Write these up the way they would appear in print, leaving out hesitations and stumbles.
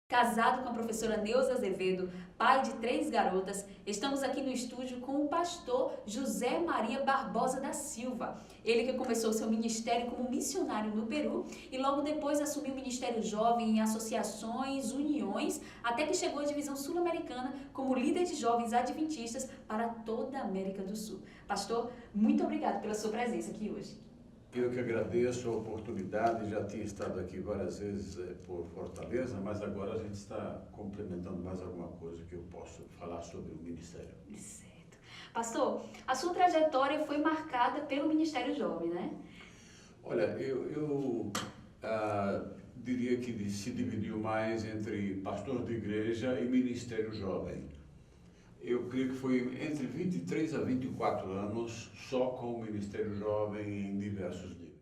Casado com a professora Neuza Azevedo, pai de 3 garotas, estamos aqui no estúdio com o pastor José Maria Barbosa da Silva. Ele que começou seu ministério como missionário no Peru e logo depois assumiu o ministério jovem em associações, uniões, até que chegou à divisão sul-americana como líder de jovens adventistas para toda a América do Sul. Pastor, muito obrigado pela sua presença aqui hoje. Eu que agradeço a oportunidade, já tinha estado aqui várias vezes por Fortaleza, mas agora a gente está complementando mais alguma coisa que eu posso falar sobre o Ministério. Certo. Pastor, a sua trajetória foi marcada pelo Ministério Jovem, né? Olha, eu diria que se dividiu mais entre pastor de igreja e Ministério Jovem. Eu creio que foi entre 23 a 24 anos só com o Ministério Jovem em diversos níveis.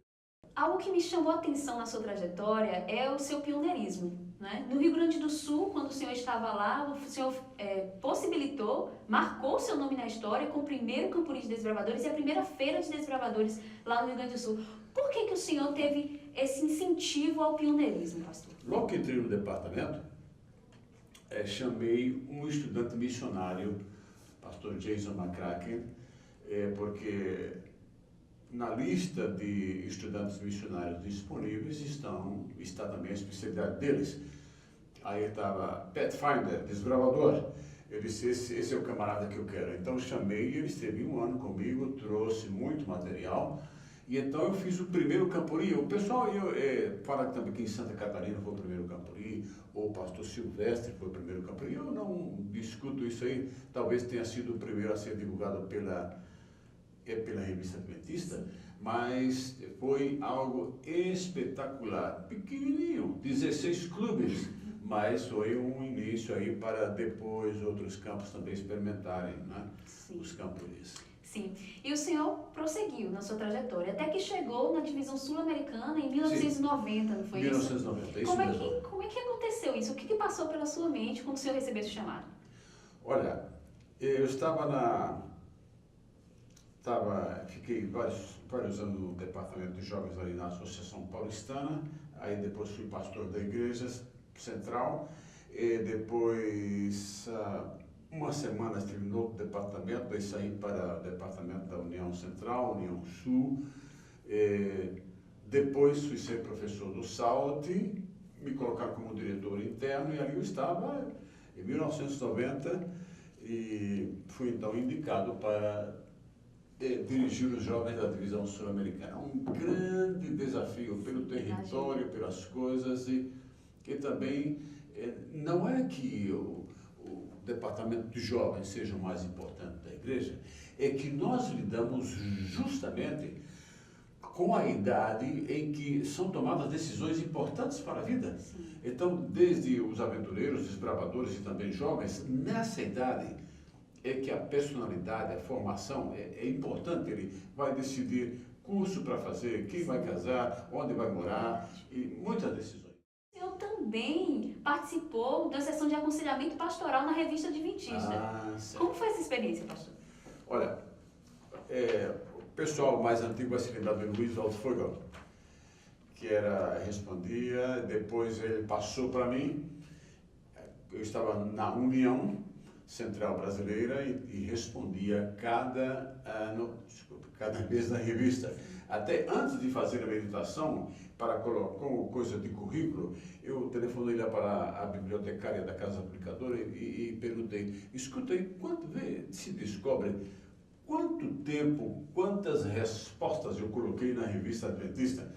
Algo que me chamou a atenção na sua trajetória é o seu pioneirismo, né? No Rio Grande do Sul, quando o senhor estava lá, o senhor possibilitou, marcou seu nome na história com o primeiro Campuri de Desbravadores e a primeira Feira de Desbravadores lá no Rio Grande do Sul. Por que o senhor teve esse incentivo ao pioneirismo, pastor? Logo que entrei no departamento, chamei um estudante missionário, pastor Jason McCracken, porque na lista de estudantes missionários disponíveis está também a especialidade deles. Aí estava Pathfinder, desbravador. Eu disse, esse é o camarada que eu quero. Então chamei, ele esteve 1 ano comigo, trouxe muito material. E então eu fiz o primeiro Campuri. O pessoal fala também que em Santa Catarina foi o primeiro Campuri, ou o pastor Silvestre foi o primeiro Campuri. Eu não discuto isso aí, talvez tenha sido o primeiro a ser divulgado pela revista Adventista, mas foi algo espetacular, pequenininho, 16 clubes, mas foi um início aí para depois outros campos também experimentarem, né? Os campuris. Sim, e o senhor prosseguiu na sua trajetória, até que chegou na divisão sul-americana em 1990, não foi 1990, isso? Mesmo. Como é que aconteceu isso? O que passou pela sua mente quando o senhor recebeu esse chamado? Olha, eu fiquei vários anos no departamento de jovens ali na Associação Paulistana, aí depois fui pastor da igreja central, e depois uma semana estive no outro departamento, daí saí para o departamento da União Central, União Sul, depois fui ser professor do SAUT, me colocaram como diretor interno e ali eu estava em 1990 e fui então indicado para dirigir os jovens da divisão sul-americana. Um grande desafio pelo território, pelas coisas e também não é que o departamento de jovens seja o mais importante da igreja, é que nós lidamos justamente com a idade em que são tomadas decisões importantes para a vida. Sim. Então, desde os aventureiros, desbravadores e também jovens, nessa idade é que a personalidade, a formação é importante. Ele vai decidir curso para fazer, quem vai casar, onde vai morar e muitas decisões. O senhor também participou da sessão de aconselhamento pastoral na revista Adventista. Como foi essa experiência, pastor? Olha, o pessoal mais antigo vai se lembrar do Luiz Altfogel, que respondia, depois ele passou para mim, eu estava na União Central Brasileira e respondia cada mês na revista. Até antes de fazer a meditação, como coisa de currículo, eu telefonei lá para a bibliotecária da Casa Publicadora e perguntei, escuta aí, se descobre quanto tempo, quantas respostas eu coloquei na revista Adventista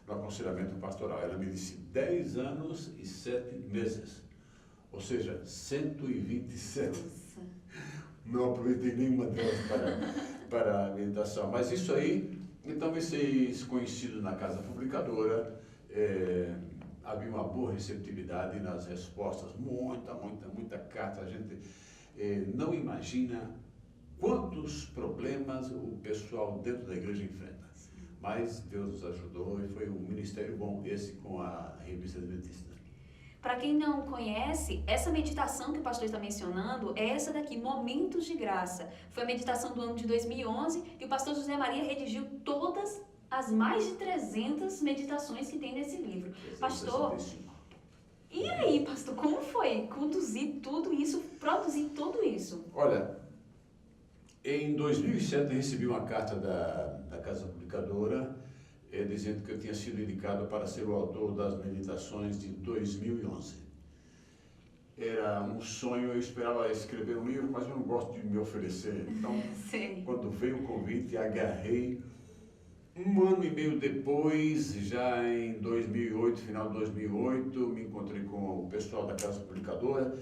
no aconselhamento pastoral? Ela me disse 10 anos e 7 meses. Ou seja, 127. Nossa. Não aproveitei nenhuma delas para a meditação. Mas isso aí, então, vocês conhecidos na Casa Publicadora, havia uma boa receptividade nas respostas, muita carta. A gente não imagina quantos problemas o pessoal dentro da igreja enfrenta. Mas Deus nos ajudou e foi um ministério bom esse com a revista Adventista. Para quem não conhece, essa meditação que o pastor está mencionando é essa daqui, Momentos de Graça. Foi a meditação do ano de 2011 e o pastor José Maria redigiu todas as mais de 300 meditações que tem nesse livro. Pastor, E aí, pastor, como foi conduzir tudo isso, produzir tudo isso? Olha, em 2007 recebi uma carta da Casa Publicadora dizendo que eu tinha sido indicado para ser o autor das meditações de 2011. Era um sonho, eu esperava escrever um livro, mas eu não gosto de me oferecer. Então, Sei. quando veio o convite, agarrei. Um ano e meio depois, já em 2008, final de 2008, me encontrei com o pessoal da Casa Publicadora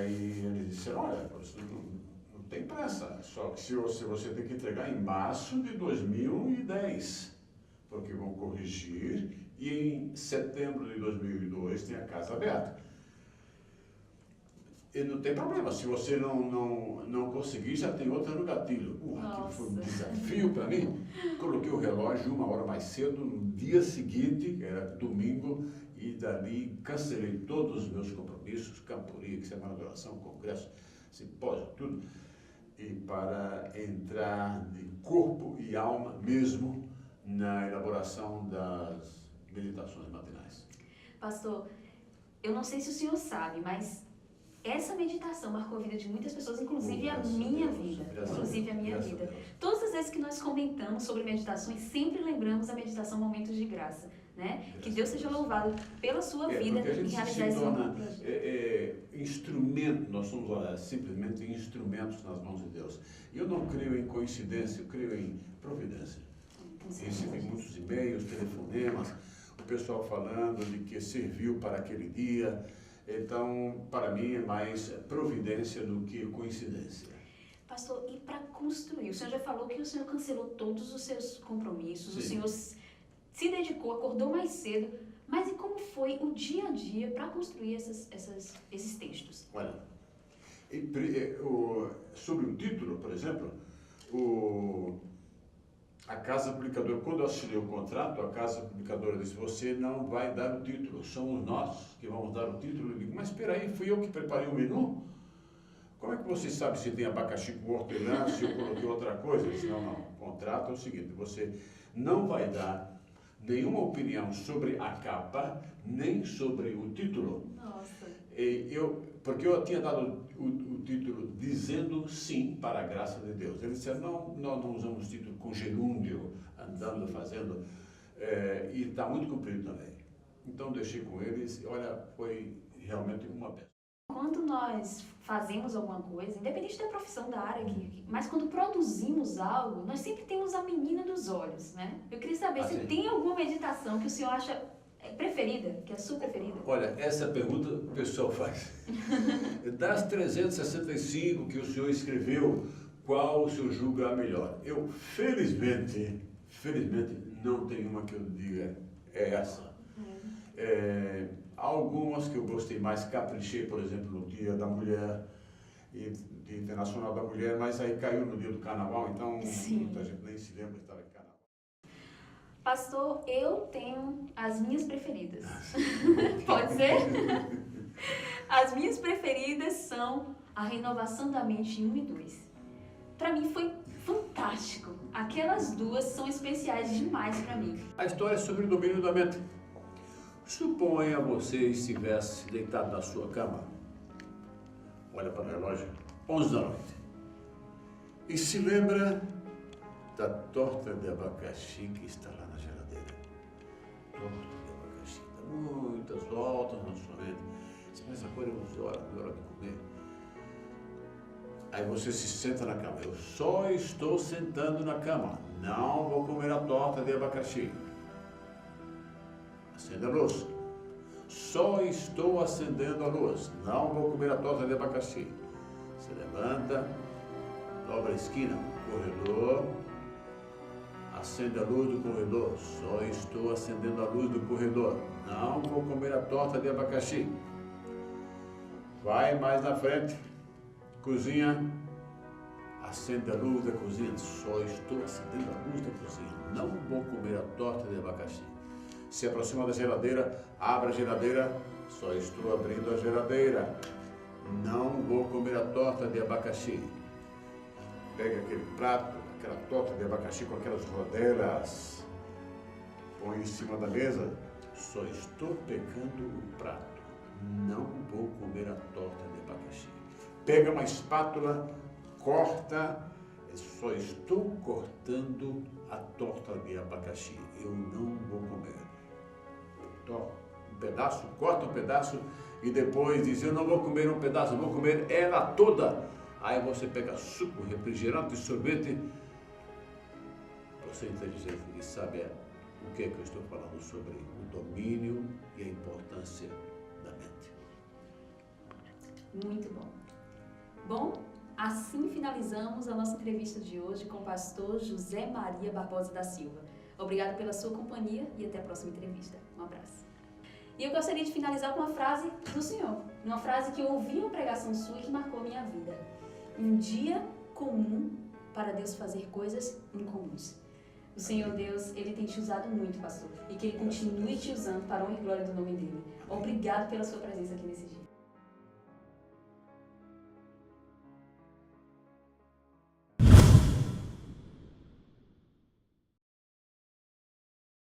e eles disseram, olha, você não tem pressa, só que se você tem que entregar em março de 2010, porque vão corrigir, e em setembro de 2002 tem a casa aberta. E não tem problema, se você não conseguir, já tem outra no gatilho. Aquilo foi um desafio para mim. Coloquei o relógio 1 hora mais cedo, no dia seguinte, que era domingo, e dali cancelei todos os meus compromissos, camporia, semana de oração, congresso, simpósio, tudo, e para entrar de corpo e alma mesmo na elaboração das meditações matinais. Pastor, eu não sei se o senhor sabe, mas essa meditação marcou a vida de muitas pessoas, inclusive a minha vida. Inclusive a minha vida. Todas as vezes que nós comentamos sobre meditações, sempre lembramos a meditação Momentos de Graça, né? Que Deus seja louvado pela sua vida em realizar esse projeto. Instrumento, nós somos simplesmente instrumentos nas mãos de Deus. E eu não creio em coincidência, eu creio em providência. Recebi muitos e-mails, telefonemas, o pessoal falando de que serviu para aquele dia. Então, para mim, é mais providência do que coincidência. Pastor, e para construir? O senhor já falou que o senhor cancelou todos os seus compromissos, Sim. O senhor se dedicou, acordou mais cedo, mas e como foi o dia a dia para construir esses textos? Olha, sobre o título, por exemplo, a Casa Publicadora, quando eu assinei o contrato, a Casa Publicadora disse, você não vai dar o título, somos nós que vamos dar o título. Eu digo, mas espera aí, fui eu que preparei o menu? Como é que você sabe se tem abacaxi com hortelã, se eu coloquei outra coisa? Eu disse, não, o contrato é o seguinte, você não vai dar nenhuma opinião sobre a capa, nem sobre o título. Nossa. Porque eu tinha dado o título dizendo sim para a graça de Deus. Eles disseram, não, nós não usamos título com gerúndio, andando, fazendo, e está muito comprido também. Então deixei com eles, olha, foi realmente uma peça. Quando nós fazemos alguma coisa, independente da profissão, da área, mas quando produzimos algo, nós sempre temos a menina dos olhos, né? Eu queria saber se tem alguma meditação que o senhor acha preferida, que é a sua preferida? Olha, essa pergunta o pessoal faz. Das 365 que o senhor escreveu, qual o senhor julga a melhor? Eu, felizmente, não tenho uma que eu diga é essa. Algumas que eu gostei mais, caprichei, por exemplo, no Dia da Mulher, e Dia Internacional da Mulher, mas aí caiu no dia do Carnaval, então muita gente nem se lembra de estar em Carnaval. Pastor, eu tenho as minhas preferidas. Pode ser? As minhas preferidas são a Renovação da Mente 1 e 2. Para mim foi fantástico. Aquelas duas são especiais demais para mim. A história é sobre o domínio da mente. Suponha você estivesse deitado na sua cama, olha para o relógio, 11 da noite, e se lembra da torta de abacaxi que está lá na geladeira. Torta de abacaxi, dá muitas voltas na sua mente. Mas agora é 11 horas, não é hora de comer. Aí você se senta na cama. Eu só estou sentando na cama, não vou comer a torta de abacaxi. Acende a luz. Só estou acendendo a luz. Não vou comer a torta de abacaxi. Se levanta, dobra a esquina, corredor. Acende a luz do corredor. Só estou acendendo a luz do corredor. Não vou comer a torta de abacaxi. Vai mais na frente. Cozinha. Acende a luz da cozinha. Só estou acendendo a luz da cozinha. Não vou comer a torta de abacaxi. Se aproxima da geladeira, abre a geladeira, só estou abrindo a geladeira. Não vou comer a torta de abacaxi. Pega aquele prato, aquela torta de abacaxi com aquelas rodelas, põe em cima da mesa, só estou pegando o prato. não vou comer a torta de abacaxi. Pega uma espátula, corta, eu só estou cortando a torta de abacaxi. Eu não vou comer. Um pedaço, corta um pedaço e depois diz, eu não vou comer um pedaço, eu vou comer ela toda. Aí você pega suco, refrigerante, sorvete. Você é inteligente e sabe o que é que eu estou falando sobre o domínio e a importância da mente. Muito bom. Bom, assim finalizamos a nossa entrevista de hoje com o pastor José Maria Barbosa da Silva. Obrigada pela sua companhia e até a próxima entrevista. Um abraço. E eu gostaria de finalizar com uma frase do Senhor, uma frase que eu ouvi em uma pregação sua e que marcou minha vida. Um dia comum para Deus fazer coisas incomuns. O Senhor Deus, Ele tem te usado muito, pastor, e que Ele continue te usando para a honra e glória do nome dEle. Obrigado pela sua presença aqui nesse dia.